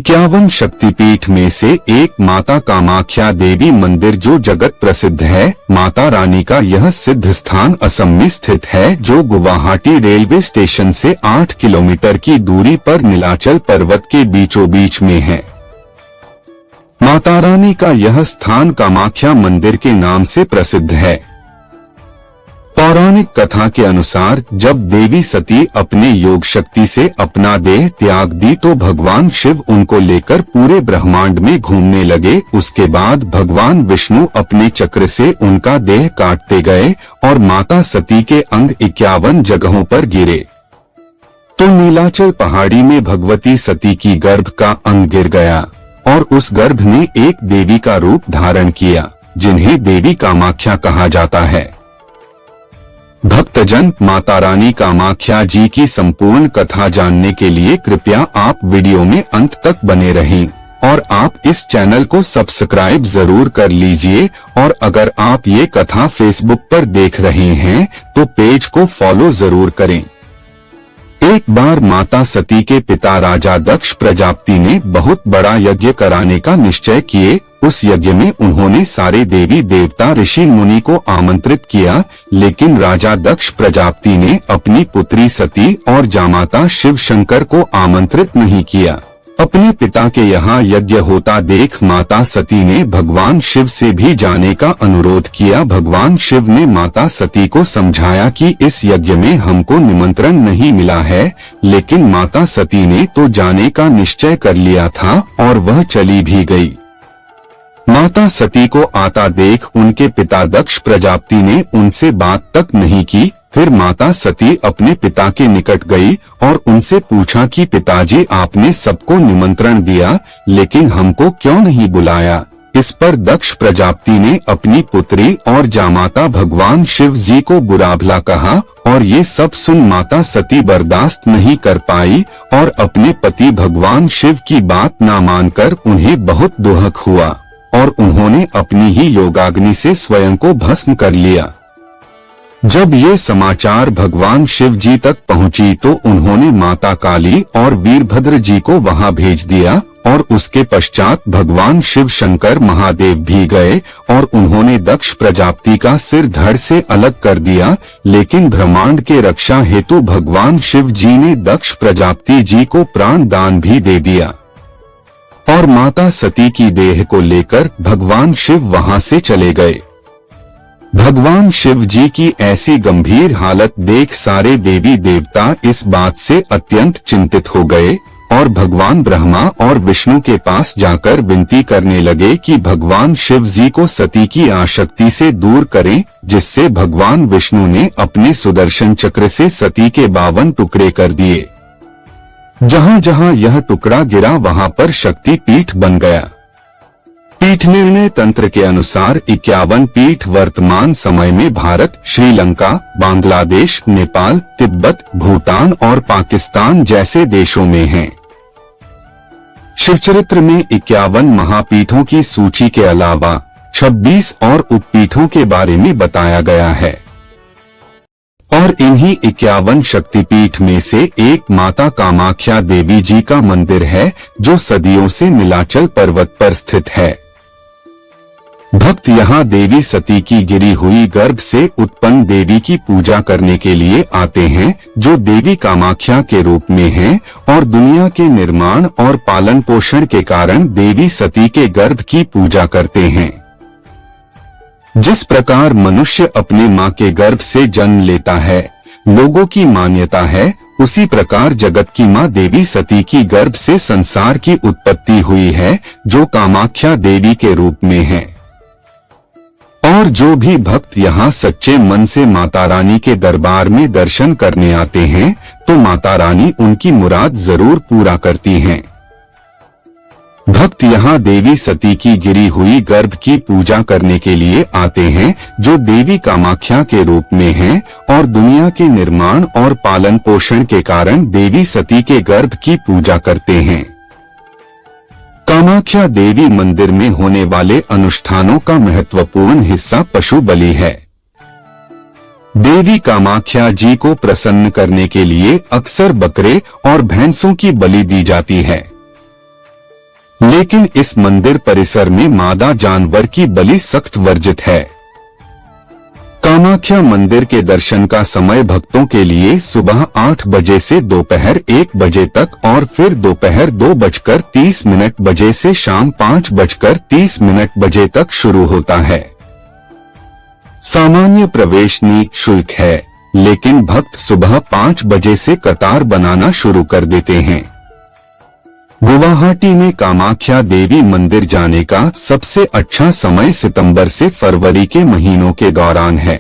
51 शक्तिपीठ में से एक माता कामाख्या देवी मंदिर जो जगत प्रसिद्ध है। माता रानी का यह सिद्ध स्थान असम में स्थित है, जो गुवाहाटी रेलवे स्टेशन से 8 किलोमीटर की दूरी पर नीलाचल पर्वत के बीचों बीच में है। माता रानी का यह स्थान कामाख्या मंदिर के नाम से प्रसिद्ध है। पौराणिक कथा के अनुसार जब देवी सती अपने योग शक्ति से अपना देह त्याग दी तो भगवान शिव उनको लेकर पूरे ब्रह्मांड में घूमने लगे। उसके बाद भगवान विष्णु अपने चक्र से उनका देह काटते गए और माता सती के अंग 51 जगहों पर गिरे। तो नीलाचल पहाड़ी में भगवती सती की गर्भ का अंग गिर गया और उस गर्भ ने एक देवी का रूप धारण किया, जिन्हें देवी कामाख्या कहा जाता है। भक्तजन, माता रानी कामाख्या जी की संपूर्ण कथा जानने के लिए कृपया आप वीडियो में अंत तक बने रहें और आप इस चैनल को सब्सक्राइब जरूर कर लीजिए। और अगर आप ये कथा फेसबुक पर देख रहे हैं तो पेज को फॉलो जरूर करें। एक बार माता सती के पिता राजा दक्ष प्रजापति ने बहुत बड़ा यज्ञ कराने का निश्चय किए। उस यज्ञ में उन्होंने सारे देवी देवता ऋषि मुनि को आमंत्रित किया, लेकिन राजा दक्ष प्रजापति ने अपनी पुत्री सती और जामाता शिव शंकर को आमंत्रित नहीं किया। अपने पिता के यहाँ यज्ञ होता देख माता सती ने भगवान शिव से भी जाने का अनुरोध किया। भगवान शिव ने माता सती को समझाया कि इस यज्ञ में हमको निमंत्रण नहीं मिला है, लेकिन माता सती ने तो जाने का निश्चय कर लिया था और वह चली भी गई। माता सती को आता देख उनके पिता दक्ष प्रजापति ने उनसे बात तक नहीं की। फिर माता सती अपने पिता के निकट गई और उनसे पूछा कि पिताजी, आपने सबको निमंत्रण दिया लेकिन हमको क्यों नहीं बुलाया। इस पर दक्ष प्रजापति ने अपनी पुत्री और जामाता भगवान शिव जी को बुरा भला कहा और ये सब सुन माता सती बर्दाश्त नहीं कर पाई और अपने पति भगवान शिव की बात न मानकर उन्हें बहुत दुख हुआ और उन्होंने अपनी ही योगाग्नि से स्वयं को भस्म कर लिया। जब ये समाचार भगवान शिव जी तक पहुंची तो उन्होंने माता काली और वीरभद्र जी को वहां भेज दिया और उसके पश्चात भगवान शिव शंकर महादेव भी गए और उन्होंने दक्ष प्रजापति का सिर धड़ से अलग कर दिया। लेकिन ब्रह्मांड के रक्षा हेतु भगवान शिव जी ने दक्ष प्रजापति जी को प्राण दान भी दे दिया और माता सती की देह को लेकर भगवान शिव वहां से चले गए। भगवान शिव जी की ऐसी गंभीर हालत देख सारे देवी देवता इस बात से अत्यंत चिंतित हो गए और भगवान ब्रह्मा और विष्णु के पास जाकर विनती करने लगे कि भगवान शिव जी को सती की आसक्ति से दूर करें, जिससे भगवान विष्णु ने अपने सुदर्शन चक्र से सती के 52 टुकड़े कर दिए। जहां जहां यह टुकड़ा गिरा वहां पर शक्ति पीठ बन गया। पीठ निर्णय तंत्र के अनुसार 51 पीठ वर्तमान समय में भारत, श्रीलंका, बांग्लादेश, नेपाल, तिब्बत, भूटान और पाकिस्तान जैसे देशों में हैं। शिवचरित्र में 51 महापीठों की सूची के अलावा 26 और उपपीठों के बारे में बताया गया है और इन्हीं 51 शक्तिपीठ में से एक माता कामाख्या देवी जी का मंदिर है, जो सदियों से नीलाचल पर्वत पर स्थित है। भक्त यहाँ देवी सती की गिरी हुई गर्भ से उत्पन्न देवी की पूजा करने के लिए आते हैं, जो देवी कामाख्या के रूप में हैं और दुनिया के निर्माण और पालन पोषण के कारण देवी सती के गर्भ की पूजा करते हैं। जिस प्रकार मनुष्य अपने माँ के गर्भ से जन्म लेता है, लोगों की मान्यता है, उसी प्रकार जगत की माँ देवी सती की गर्भ से संसार की उत्पत्ति हुई है, जो कामाख्या देवी के रूप में है। और जो भी भक्त यहाँ सच्चे मन से माता रानी के दरबार में दर्शन करने आते हैं, तो माता रानी उनकी मुराद जरूर पूरा करती हैं। भक्त यहाँ देवी सती की गिरी हुई गर्भ की पूजा करने के लिए आते हैं, जो देवी कामाख्या के रूप में हैं और दुनिया के निर्माण और पालन पोषण के कारण देवी सती के गर्भ की पूजा करते हैं। कामाख्या देवी मंदिर में होने वाले अनुष्ठानों का महत्वपूर्ण हिस्सा पशु बलि है। देवी कामाख्या जी को प्रसन्न करने के लिए अक्सर बकरे और भैंसों की बलि दी जाती है। लेकिन इस मंदिर परिसर में मादा जानवर की बलि सख्त वर्जित है। कामाख्या मंदिर के दर्शन का समय भक्तों के लिए सुबह 8 बजे से दोपहर 1 बजे तक और फिर दोपहर 2:30 बजे से शाम 5:30 बजे तक शुरू होता है। सामान्य प्रवेश निःशुल्क है, लेकिन भक्त सुबह 5 बजे से कतार बनाना शुरू कर देते हैं। गुवाहाटी में कामाख्या देवी मंदिर जाने का सबसे अच्छा समय सितंबर से फरवरी के महीनों के दौरान है।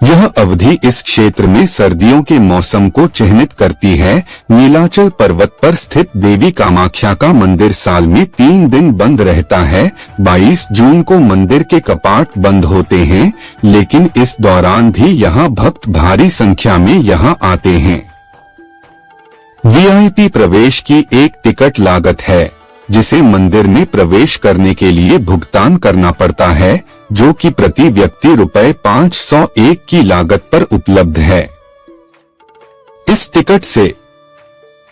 यह अवधि इस क्षेत्र में सर्दियों के मौसम को चिह्नित करती है। नीलाचल पर्वत पर स्थित देवी कामाख्या का मंदिर साल में 3 दिन बंद रहता है। 22 जून को मंदिर के कपाट बंद होते हैं, लेकिन इस दौरान भी यहाँ भक्त भारी संख्या में यहाँ आते हैं। वीआईपी प्रवेश की एक टिकट लागत है, जिसे मंदिर में प्रवेश करने के लिए भुगतान करना पड़ता है, जो कि प्रति व्यक्ति ₹501 की लागत पर उपलब्ध है। इस टिकट से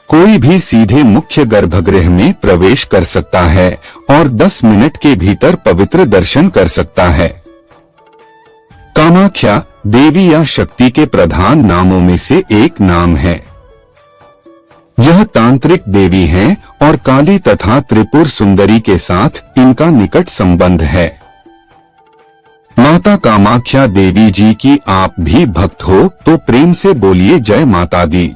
कोई भी सीधे मुख्य गर्भगृह में प्रवेश कर सकता है और 10 मिनट के भीतर पवित्र दर्शन कर सकता है। कामाख्या देवी या शक्ति के प्रधान नामों में से एक नाम है। यह तांत्रिक देवी हैं और काली तथा त्रिपुर सुंदरी के साथ इनका निकट संबंध है। माता कामाख्या देवी जी की आप भी भक्त हो तो प्रेम से बोलिए जय माता दी।